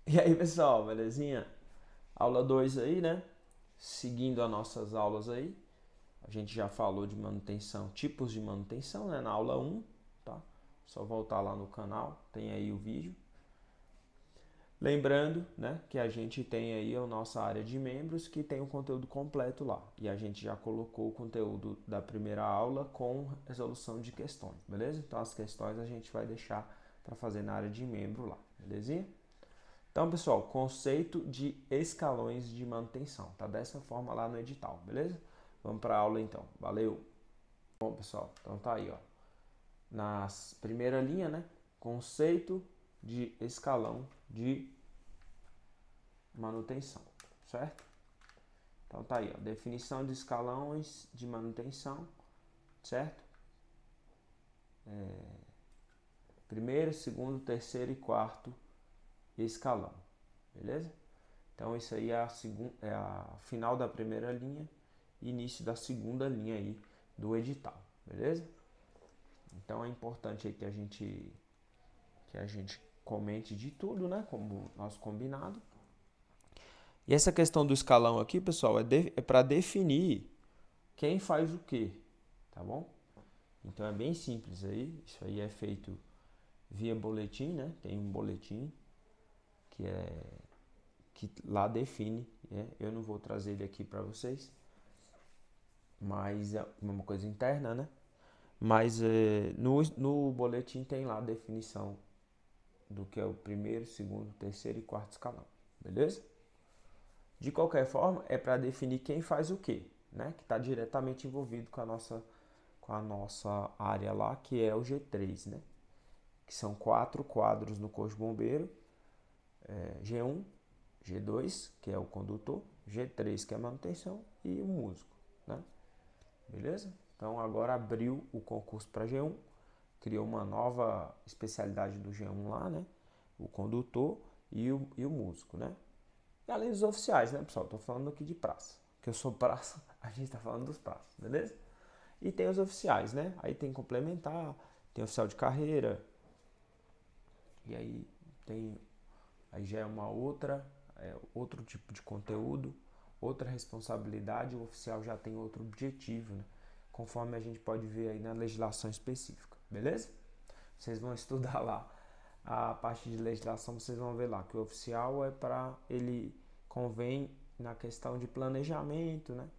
E aí, pessoal, belezinha? Aula 2 aí, né? Seguindo as nossas aulas aí. A gente já falou de manutenção, tipos de manutenção, né? Na aula um, tá? Só voltar lá no canal, tem aí o vídeo. Lembrando, né, que a gente tem aí a nossa área de membros que tem o conteúdo completo lá. E a gente já colocou o conteúdo da primeira aula com resolução de questões, beleza? Então as questões a gente vai deixar para fazer na área de membro lá, belezinha? Então, pessoal, conceito de escalões de manutenção. Tá dessa forma lá no edital, beleza? Vamos para a aula então. Valeu! Bom, pessoal, então tá aí, ó. Na primeira linha, né? Conceito de escalão de manutenção, certo? Então tá aí, ó. Definição de escalões de manutenção, certo? Primeiro, segundo, terceiro e quarto escalão, beleza? Então isso aí é a final da primeira linha e início da segunda linha aí do edital, beleza? Então é importante aí que a gente comente de tudo, né? Como nosso combinado. E essa questão do escalão aqui, pessoal, é para definir quem faz o quê, tá bom? Então é bem simples aí. Isso aí é feito via boletim, né? Tem um boletim que lá define, né? Eu não vou trazer ele aqui para vocês, mas é uma coisa interna, né? Mas no boletim tem lá a definição do que é o primeiro, segundo, terceiro e quarto escalão, beleza? De qualquer forma, é para definir quem faz o quê, né? Que está diretamente envolvido com a nossa área lá, que é o G3, né? Que são 4 quadros no Corpo de Bombeiro, G1, G2, que é o condutor, G3, que é a manutenção, e o músico, né? Beleza? Então agora abriu o concurso para G1, criou uma nova especialidade do G1 lá, né? O condutor e o músico, né? E além dos oficiais, né, pessoal? Tô falando aqui de praça. Que eu sou praça, a gente tá falando dos praças, beleza? E tem os oficiais, né? Aí tem complementar, tem oficial de carreira, e aí tem. Aí já é outro tipo de conteúdo, outra responsabilidade, o oficial já tem outro objetivo, né? Conforme a gente pode ver aí na legislação específica, beleza? Vocês vão estudar lá a parte de legislação, vocês vão ver lá que o oficial ele convém na questão de planejamento, né?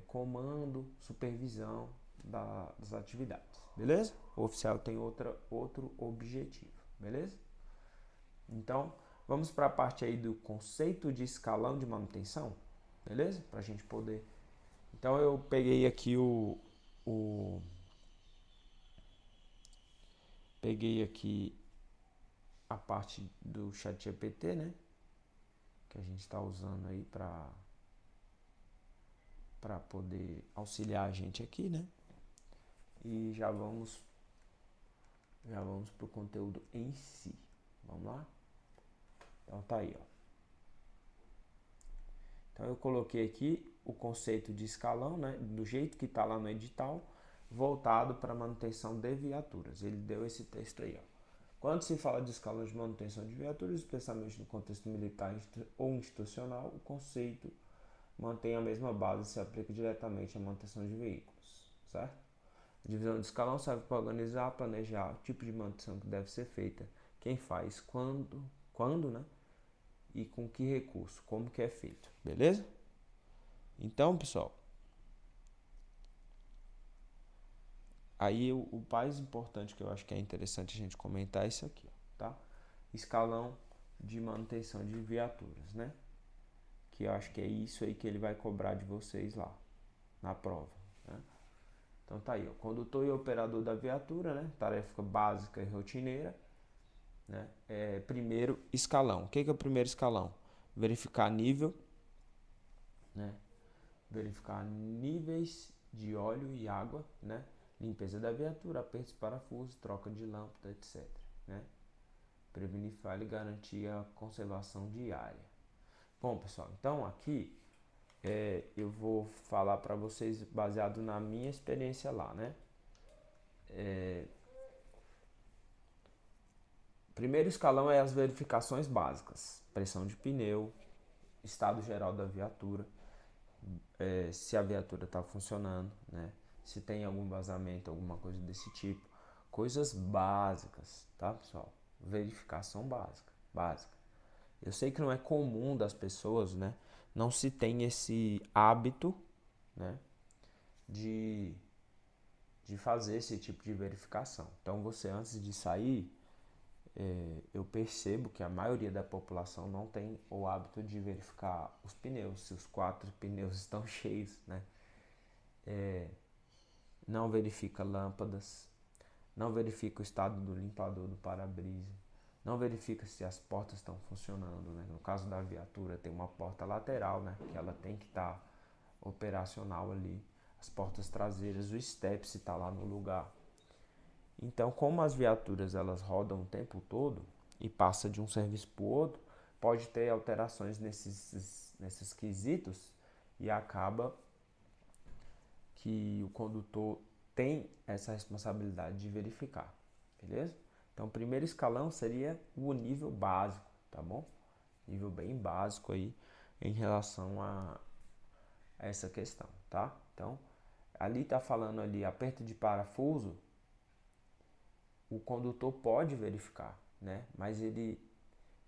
Comando, supervisão das atividades, beleza? O oficial tem outro objetivo, beleza? Então, vamos para a parte aí do conceito de escalão de manutenção, beleza? Para a gente poder. Então, eu peguei aqui peguei aqui a parte do ChatGPT, né? Que a gente está usando aí para poder auxiliar a gente aqui, né? E já vamos para o conteúdo em si. Vamos lá? Então tá aí, ó. Então eu coloquei aqui o conceito de escalão, né, do jeito que está lá no edital, voltado para manutenção de viaturas. Ele deu esse texto aí, ó. Quando se fala de escalão de manutenção de viaturas, especialmente no contexto militar ou institucional, o conceito mantém a mesma base e se aplica diretamente à manutenção de veículos, certo? A divisão de escalão serve para organizar, planejar o tipo de manutenção que deve ser feita, quem faz, quando, né? E com que recurso, como que é feito, beleza? Então, pessoal, aí o mais importante que eu acho que é interessante a gente comentar é isso aqui, ó, tá? Escalão de manutenção de viaturas, né? Que eu acho que é isso aí que ele vai cobrar de vocês lá na prova, né? Então tá aí, ó, condutor e operador da viatura, né? Tarefa básica e rotineira, né? Primeiro escalão. O que é o primeiro escalão? Verificar nível, né? Verificar níveis de óleo e água, né? Limpeza da viatura, apertos, parafusos, troca de lâmpada, etc, né? Prevenir falha e garantir a conservação diária. Bom, pessoal, então aqui eu vou falar para vocês baseado na minha experiência lá, né? Primeiro escalão é as verificações básicas: pressão de pneu, estado geral da viatura, se a viatura está funcionando, né? Se tem algum vazamento, alguma coisa desse tipo. Coisas básicas, tá, pessoal? Verificação básica. Eu sei que não é comum das pessoas, né? Não se tem esse hábito, né? De fazer esse tipo de verificação. Então, você antes de sair, eu percebo que a maioria da população não tem o hábito de verificar os pneus, se os 4 pneus estão cheios, né? Não verifica lâmpadas, não verifica o estado do limpador do para-brisa, não verifica se as portas estão funcionando, né? No caso da viatura tem uma porta lateral, né? Que ela tem que estar operacional ali. As portas traseiras, o step se está lá no lugar. Então, como as viaturas elas rodam o tempo todo e passa de um serviço para o outro, pode ter alterações nesses quesitos e acaba que o condutor tem essa responsabilidade de verificar, beleza? Então, o primeiro escalão seria o nível básico, tá bom? Nível bem básico aí em relação a essa questão, tá? Então, ali tá falando ali aperto de parafuso, o condutor pode verificar, né? Mas ele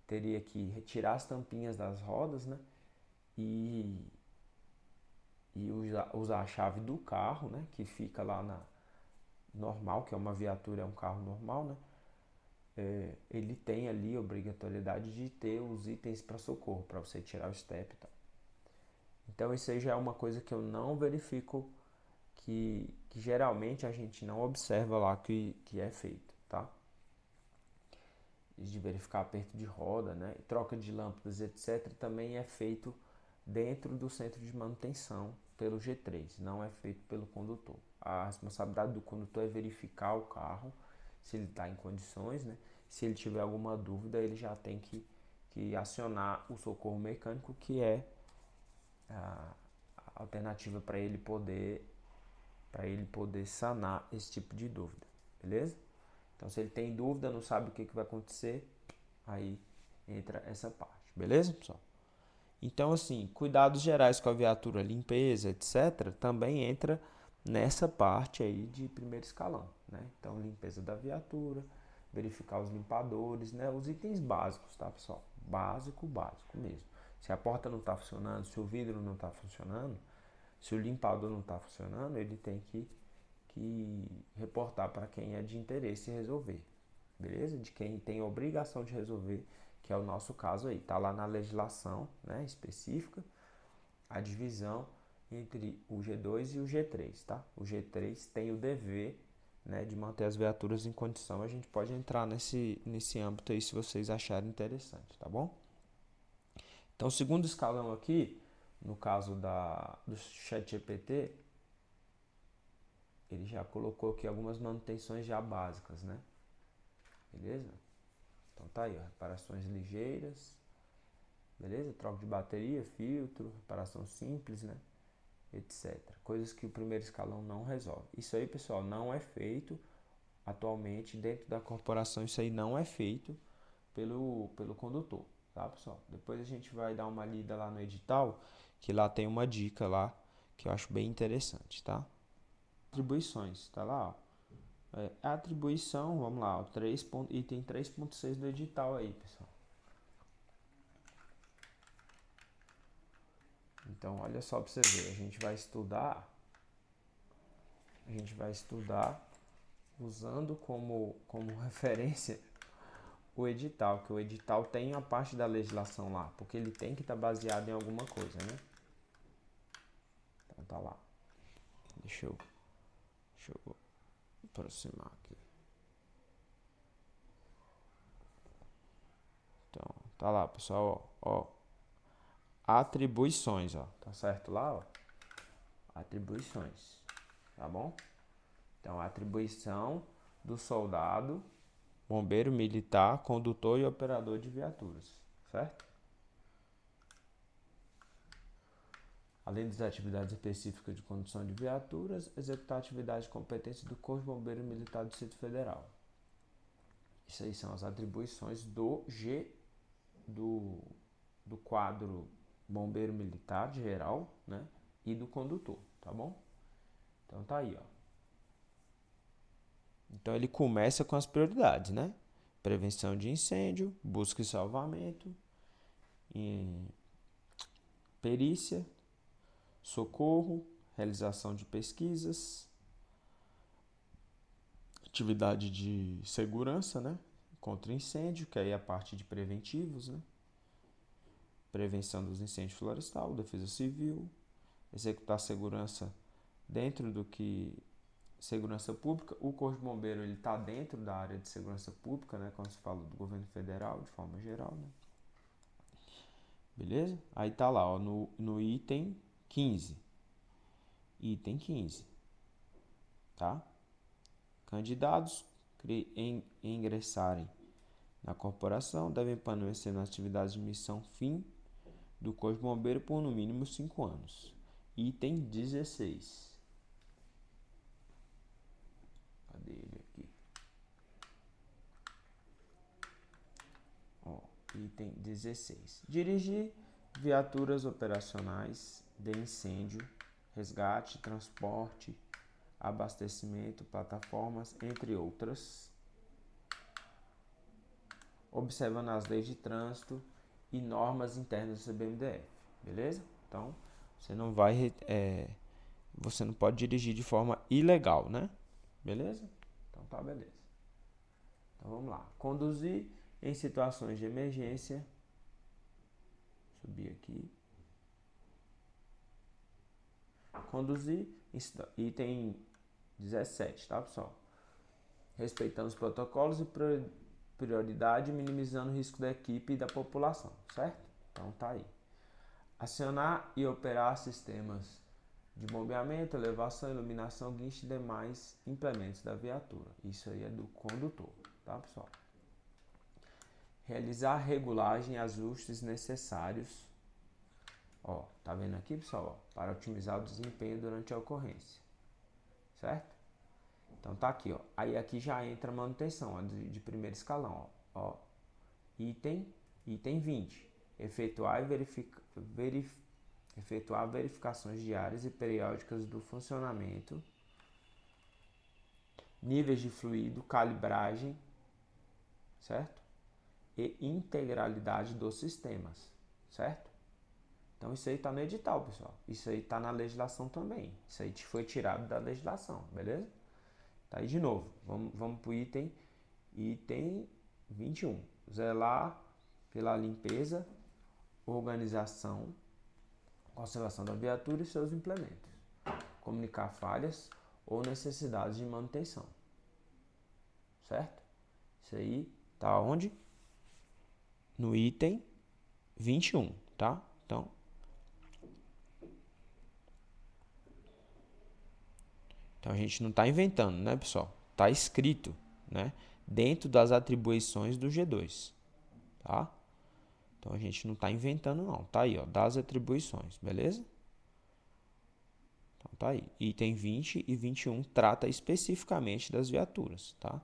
teria que retirar as tampinhas das rodas, né? E, usar a chave do carro, né? Que fica lá na normal, que é uma viatura, é um carro normal, né? Ele tem ali a obrigatoriedade de ter os itens para socorro, para você tirar o step e tal. Então isso aí já é uma coisa que eu não verifico, que geralmente a gente não observa lá que é feito, tá? De verificar aperto de roda, né? Troca de lâmpadas, etc. também é feito dentro do centro de manutenção pelo G3, não é feito pelo condutor. A responsabilidade do condutor é verificar o carro, se ele está em condições, né? Se ele tiver alguma dúvida, ele já tem que acionar o socorro mecânico, que é a alternativa para ele poder sanar esse tipo de dúvida, beleza? Então, se ele tem dúvida, não sabe o que vai acontecer, aí entra essa parte, beleza, pessoal? Então, assim, cuidados gerais com a viatura, limpeza, etc., também entra nessa parte aí de primeiro escalão, né? Então, limpeza da viatura, verificar os limpadores, né? Os itens básicos, tá, pessoal? Básico mesmo. Se a porta não está funcionando, se o vidro não está funcionando, se o limpador não está funcionando, ele tem que reportar para quem é de interesse resolver, beleza? De quem tem a obrigação de resolver, que é o nosso caso aí. Tá lá na legislação, né, específica, a divisão entre o G2 e o G3, tá? O G3 tem o dever, né, de manter as viaturas em condição. A gente pode entrar nesse âmbito aí se vocês acharem interessante, tá bom? Então, o segundo escalão aqui, no caso do ChatGPT, ele já colocou aqui algumas manutenções já básicas, né? Beleza? Então tá aí, ó, reparações ligeiras, beleza? Troca de bateria, filtro, reparação simples, né? Etc. Coisas que o primeiro escalão não resolve. Isso aí, pessoal, não é feito atualmente dentro da corporação. Isso aí não é feito pelo condutor, tá, pessoal? Depois a gente vai dar uma lida lá no edital, que lá tem uma dica lá que eu acho bem interessante, tá? Atribuições, tá lá, ó. A atribuição, vamos lá, ó, item 3.6 do edital aí, pessoal. Então, olha só para você ver, a gente vai estudar usando como referência o edital, que o edital tem a parte da legislação lá, porque ele tem que estar baseado em alguma coisa, né? Então tá lá. Deixa eu aproximar aqui. Então, tá lá, pessoal, ó. Atribuições, ó. Tá certo lá, ó? Atribuições, tá bom? Então, a atribuição do soldado, bombeiro, militar, condutor e operador de viaturas, certo? Além das atividades específicas de condução de viaturas, executar atividades de competência do Corpo de Bombeiro Militar do Distrito Federal. Isso aí são as atribuições do do quadro bombeiro militar geral, né? E do condutor, tá bom? Então tá aí, ó. Então ele começa com as prioridades, né? Prevenção de incêndio, busca e salvamento, perícia, socorro, realização de pesquisas, atividade de segurança, né? Contra incêndio, que aí é a parte de preventivos, né? Prevenção dos incêndios florestal, defesa civil, executar segurança dentro do que segurança pública. O Corpo de Bombeiro ele está dentro da área de segurança pública, né? Quando se fala do governo federal, de forma geral, né? Beleza? Aí tá lá, ó, no item 15. Item 15. Tá? Candidatos ingressarem na corporação devem permanecer nas atividades de missão fim do Corpo de Bombeiro por no mínimo 5 anos. Item 16. Cadê ele aqui? Ó, item 16. Dirigir viaturas operacionais de incêndio, resgate, transporte, abastecimento, plataformas, entre outras, observando as leis de trânsito e normas internas do CBMDF, beleza? Então, você não vai, você não pode dirigir de forma ilegal, né? Beleza? Então tá, beleza. Então vamos lá. Conduzir em situações de emergência. Subir aqui. Conduzir, item 17, tá, pessoal? Respeitando os protocolos e prioridade, minimizando o risco da equipe e da população, certo? Então tá aí. Acionar e operar sistemas de bombeamento, elevação, iluminação, guincho e demais implementos da viatura. Isso aí é do condutor, tá, pessoal? Realizar regulagem e ajustes necessários. Ó, tá vendo aqui, pessoal? Ó, para otimizar o desempenho durante a ocorrência, certo? Então tá aqui, ó. Aí aqui já entra a manutenção, ó, de primeiro escalão, ó. Item 20. Efetuar verificações diárias e periódicas do funcionamento, níveis de fluido, calibragem, certo? E integralidade dos sistemas, certo? Então isso aí está no edital, pessoal. Isso aí está na legislação também. Isso aí foi tirado da legislação, beleza? Tá aí de novo. Vamos para o item 21. Zelar pela limpeza, organização, conservação da viatura e seus implementos. Comunicar falhas ou necessidades de manutenção. Certo? Isso aí tá onde? No item 21, tá? Então a gente não está inventando, né, pessoal? Está escrito, né? Dentro das atribuições do G2, tá? Então a gente não está inventando, não. Tá aí, ó, das atribuições, beleza? Então tá aí. Item 20 e 21 trata especificamente das viaturas, tá?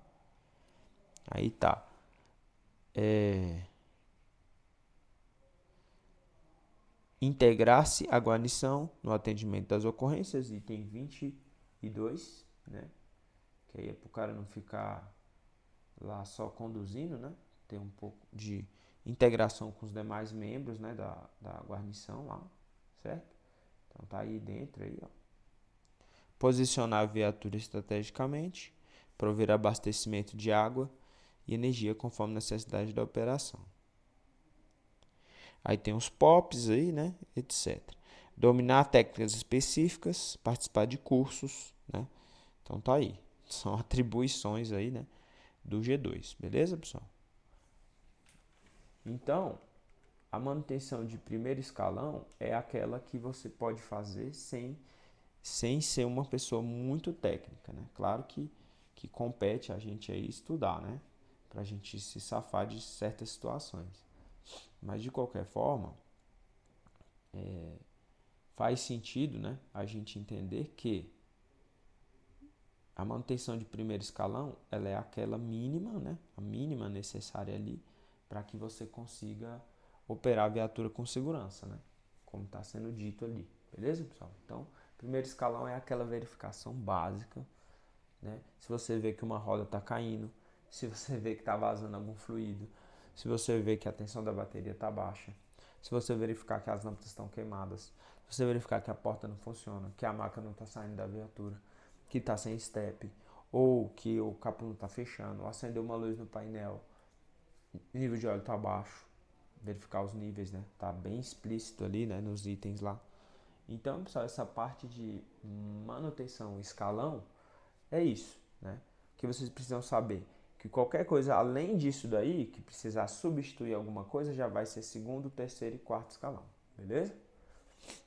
Aí tá. Integrar-se à guarnição no atendimento das ocorrências, item 22, né? Que aí é para o cara não ficar lá só conduzindo, né? Ter um pouco de integração com os demais membros, né, da guarnição lá, certo? Então tá aí dentro aí, ó. Posicionar a viatura estrategicamente, prover abastecimento de água e energia conforme necessidade da operação. Aí tem os POPs aí, né, etc. Dominar técnicas específicas, participar de cursos, né? Então tá aí. São atribuições aí, né, do G2, beleza, pessoal? Então, a manutenção de primeiro escalão é aquela que você pode fazer sem ser uma pessoa muito técnica, né? Claro que compete a gente aí estudar, né? Pra gente se safar de certas situações. Mas de qualquer forma, faz sentido, né? A gente entender que A manutenção de primeiro escalão, ela é aquela mínima, né? A mínima necessária ali para que você consiga operar a viatura com segurança, né? Como está sendo dito ali, beleza, pessoal? Então, primeiro escalão é aquela verificação básica, né? Se você vê que uma roda está caindo, se você vê que está vazando algum fluido, se você vê que a tensão da bateria está baixa, se você verificar que as lâmpadas estão queimadas, se você verificar que a porta não funciona, que a maca não está saindo da viatura, que está sem step, ou que o capô não está fechando, ou acendeu uma luz no painel, nível de óleo está baixo, verificar os níveis, né? Tá bem explícito ali, né? Nos itens lá. Então, pessoal, essa parte de manutenção escalão é isso, né? Que vocês precisam saber que qualquer coisa além disso daí, que precisar substituir alguma coisa, já vai ser segundo, terceiro e quarto escalão, beleza?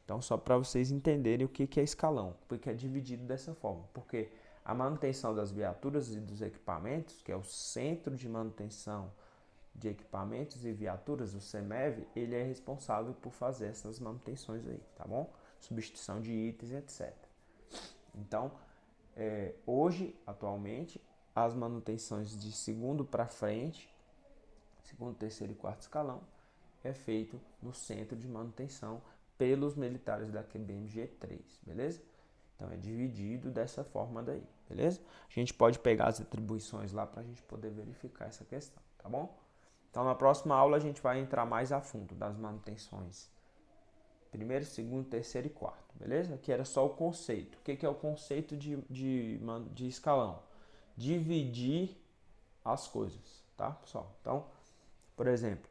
Então, só para vocês entenderem o que é escalão, porque é dividido dessa forma. Porque a manutenção das viaturas e dos equipamentos, que é o Centro de Manutenção de Equipamentos e Viaturas, o CEMEV, ele é responsável por fazer essas manutenções aí, tá bom? Substituição de itens, etc. Então, hoje, atualmente, as manutenções de segundo para frente, segundo, terceiro e quarto escalão, é feito no centro de manutenção pelos militares da QBMG3, beleza? Então é dividido dessa forma daí, beleza? A gente pode pegar as atribuições lá para a gente poder verificar essa questão, tá bom? Então na próxima aula a gente vai entrar mais a fundo das manutenções primeiro, segundo, terceiro e quarto, beleza? Aqui era só o conceito. O que é o conceito de escalão? Dividir as coisas, tá, pessoal? Então, por exemplo,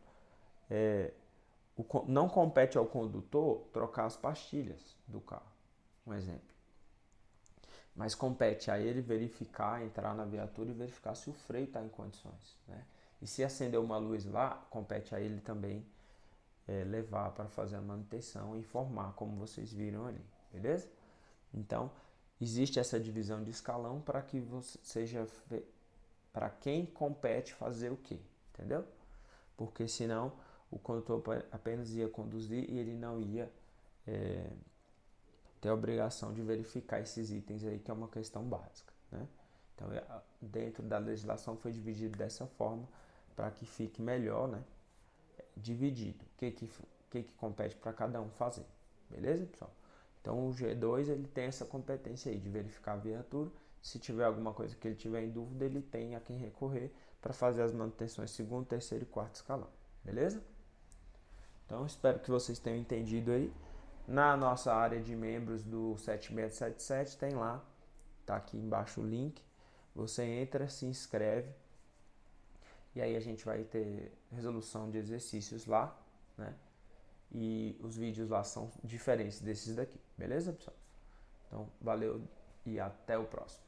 não compete ao condutor trocar as pastilhas do carro, um exemplo. Mas compete a ele verificar, entrar na viatura e verificar se o freio está em condições, né? E se acender uma luz lá, compete a ele também levar para fazer a manutenção e informar, como vocês viram ali, beleza? Então, existe essa divisão de escalão para que você seja para quem compete fazer o quê, entendeu? Porque senão o condutor apenas ia conduzir e ele não ia ter a obrigação de verificar esses itens aí, que é uma questão básica, né? Então, dentro da legislação foi dividido dessa forma para que fique melhor, né? Dividido. O que compete para cada um fazer, beleza, pessoal? Então, o G2 ele tem essa competência aí de verificar a viatura. Se tiver alguma coisa que ele tiver em dúvida, ele tem a quem recorrer para fazer as manutenções segundo, terceiro e quarto escalão, beleza? Então, espero que vocês tenham entendido aí. Na nossa área de membros do 7677 tem lá, tá aqui embaixo o link. Você entra, se inscreve e aí a gente vai ter resolução de exercícios lá, né? E os vídeos lá são diferentes desses daqui, beleza, pessoal? Então, valeu e até o próximo.